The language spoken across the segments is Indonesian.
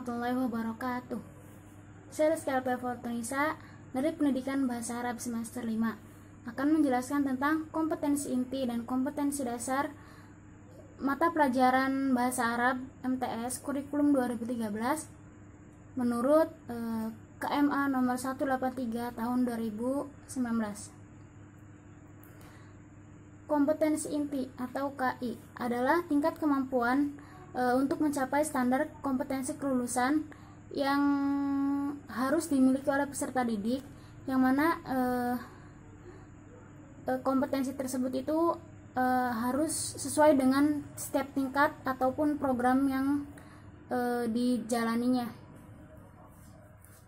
warahmatullahi wabarakatuh. Saya Rizky Alpefortunisa dari Pendidikan Bahasa Arab semester 5 akan menjelaskan tentang kompetensi inti dan kompetensi dasar mata pelajaran Bahasa Arab MTS kurikulum 2013 menurut KMA nomor 183 tahun 2019. Kompetensi inti atau KI adalah tingkat kemampuan untuk mencapai standar kompetensi kelulusan yang harus dimiliki oleh peserta didik, yang mana kompetensi tersebut itu harus sesuai dengan setiap tingkat ataupun program yang dijalaninya.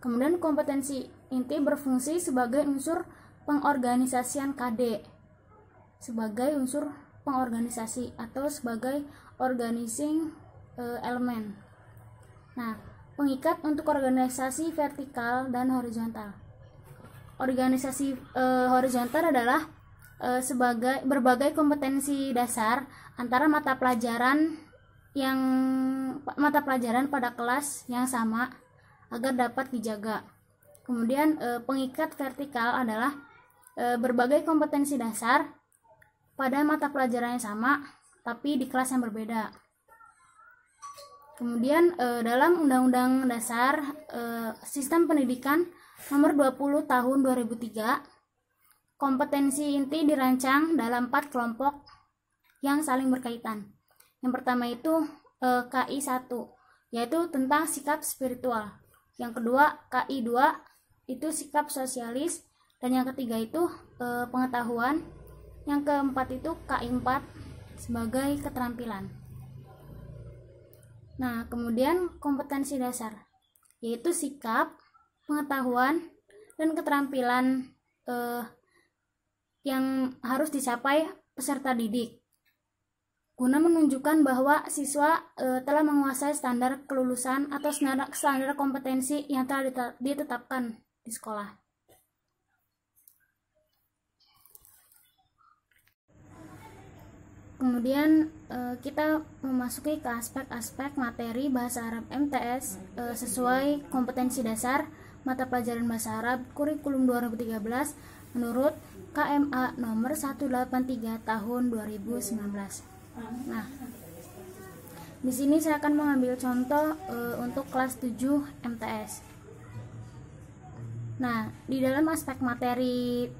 Kemudian kompetensi inti berfungsi sebagai unsur pengorganisasian KD, sebagai unsur pengorganisasi atau sebagai organizing element. Nah, pengikat untuk organisasi vertikal dan horizontal. Organisasi horizontal adalah sebagai berbagai kompetensi dasar antara mata pelajaran pada kelas yang sama agar dapat dijaga. Kemudian pengikat vertikal adalah berbagai kompetensi dasar pada mata pelajaran yang sama tapi di kelas yang berbeda. Kemudian dalam Undang-Undang Dasar Sistem Pendidikan Nomor 20 Tahun 2003, kompetensi inti dirancang dalam 4 kelompok yang saling berkaitan. Yang pertama itu KI 1, yaitu tentang sikap spiritual. Yang kedua KI 2 itu sikap sosialis, dan yang ketiga itu pengetahuan. Yang keempat itu KI 4 sebagai keterampilan. Nah, kemudian kompetensi dasar yaitu sikap, pengetahuan, dan keterampilan yang harus dicapai peserta didik guna menunjukkan bahwa siswa telah menguasai standar kelulusan atau standar kompetensi yang telah ditetapkan di sekolah. Kemudian kita memasuki ke aspek-aspek materi Bahasa Arab MTS sesuai kompetensi dasar mata pelajaran Bahasa Arab kurikulum 2013 menurut KMA nomor 183 tahun 2019. Nah, di sini saya akan mengambil contoh untuk kelas 7 MTS. Nah, di dalam aspek materi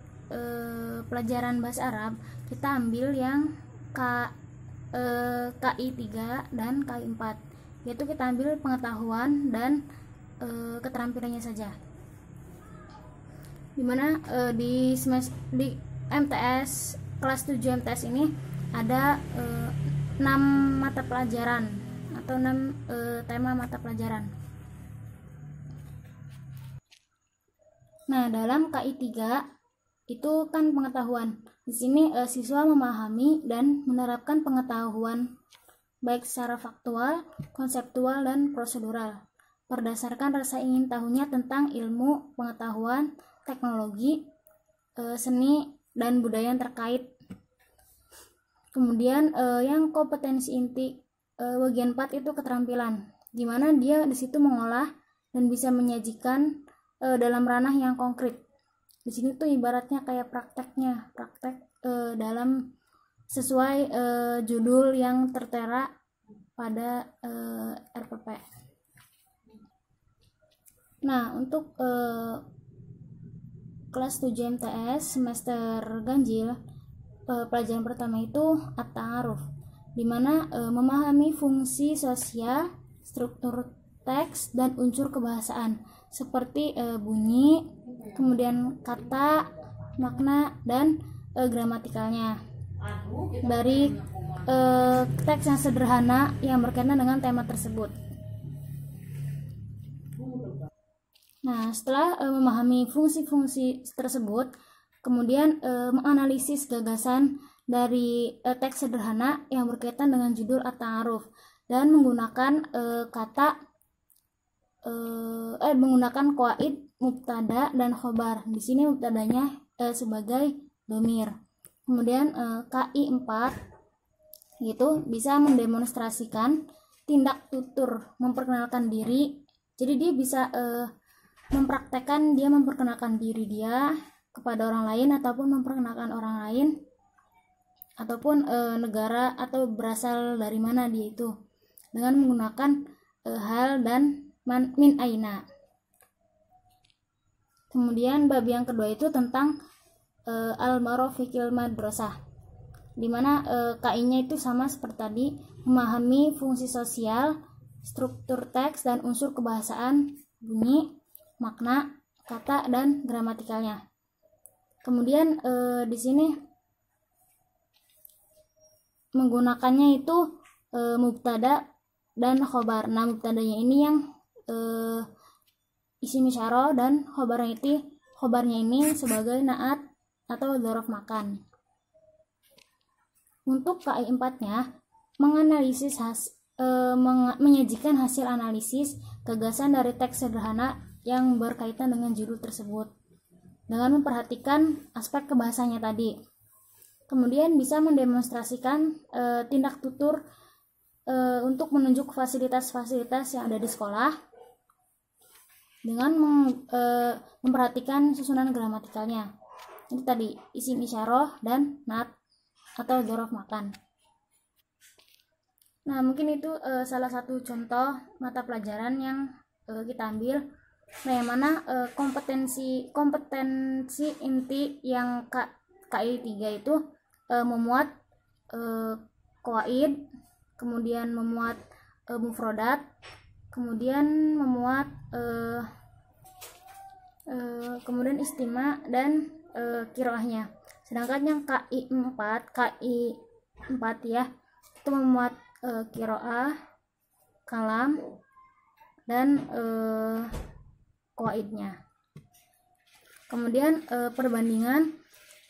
pelajaran Bahasa Arab kita ambil yang KI 3 dan KI 4, yaitu kita ambil pengetahuan dan keterampilannya saja. Dimana di MTS kelas 7 MTS ini ada 6 mata pelajaran atau 6 tema mata pelajaran. Nah, dalam KI 3 itu kan pengetahuan. Di sini siswa memahami dan menerapkan pengetahuan baik secara faktual, konseptual, dan prosedural berdasarkan rasa ingin tahunya tentang ilmu, pengetahuan, teknologi, seni, dan budaya yang terkait. Kemudian yang kompetensi inti bagian 4 itu keterampilan, di mana dia di situ mengolah dan bisa menyajikan dalam ranah yang konkret. Di sini tuh ibaratnya kayak praktek dalam sesuai judul yang tertera pada RPP. Nah, untuk kelas 7 MTS semester ganjil, pelajaran pertama itu At-Ta'aruf, di mana memahami fungsi sosial, struktur teks, dan unsur kebahasaan seperti bunyi, kemudian kata, makna, dan gramatikalnya dari teks yang sederhana yang berkaitan dengan tema tersebut. Nah, setelah memahami fungsi-fungsi tersebut, kemudian menganalisis gagasan dari teks sederhana yang berkaitan dengan judul At-Ta'aruf dan menggunakan menggunakan qawaid mubtada dan khobar. Di sini mubtadanya sebagai dhamir. Kemudian KI 4 yaitu bisa mendemonstrasikan tindak tutur memperkenalkan diri Jadi dia bisa mempraktekkan, dia memperkenalkan diri dia kepada orang lain ataupun memperkenalkan orang lain ataupun negara atau berasal dari mana dia itu dengan menggunakan hal dan min aina. Kemudian bab yang kedua itu tentang al-ma'ruf fikil madrasah, dimana KI-nya itu sama seperti tadi, memahami fungsi sosial, struktur teks dan unsur kebahasaan, bunyi, makna, kata dan gramatikalnya. Kemudian di sini menggunakannya itu mubtada dan khobar. Nah, mubtadanya ini yang isim isyarah dan khobarnya ini sebagai naat atau dzaraf makan. Untuk KI 4-nya menganalisis menyajikan hasil analisis gagasan dari teks sederhana yang berkaitan dengan judul tersebut dengan memperhatikan aspek kebahasanya tadi. Kemudian bisa mendemonstrasikan tindak tutur untuk menunjuk fasilitas-fasilitas yang ada di sekolah dengan memperhatikan susunan gramatikalnya. Itu tadi isim isyarah dan naat atau dzaraf makan. Nah, mungkin itu salah satu contoh mata pelajaran yang kita ambil. Nah, yang mana kompetensi inti yang KI 3 itu memuat qawaid, kemudian memuat mufrodat, kemudian memuat kemudian istima dan kiroahnya. Sedangkan yang KI 4 ya, itu memuat kiroah, kalam dan qawaidnya. Kemudian perbandingan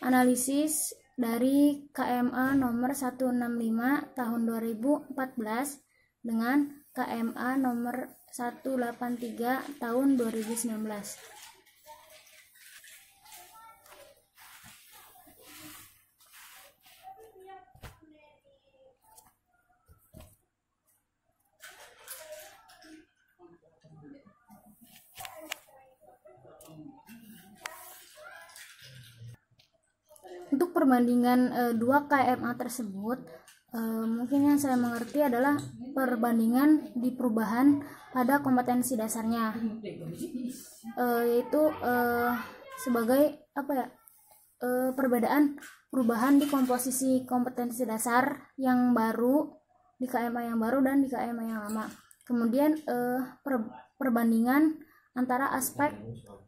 analisis dari KMA nomor 165 tahun 2014 dengan KMA nomor 183 tahun 2019. Untuk perbandingan dua KMA tersebut, mungkin yang saya mengerti adalah perbandingan di perubahan pada kompetensi dasarnya, yaitu sebagai perubahan di komposisi kompetensi dasar yang baru di KMA yang baru dan di KMA yang lama. Kemudian perbandingan antara aspek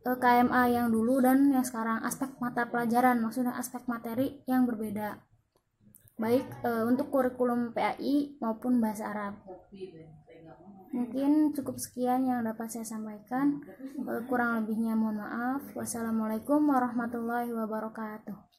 KMA yang dulu dan yang sekarang, aspek mata pelajaran, maksudnya aspek materi yang berbeda, baik untuk kurikulum PAI maupun bahasa Arab. Mungkin cukup sekian yang dapat saya sampaikan, kurang lebihnya mohon maaf. Wassalamualaikum warahmatullahi wabarakatuh.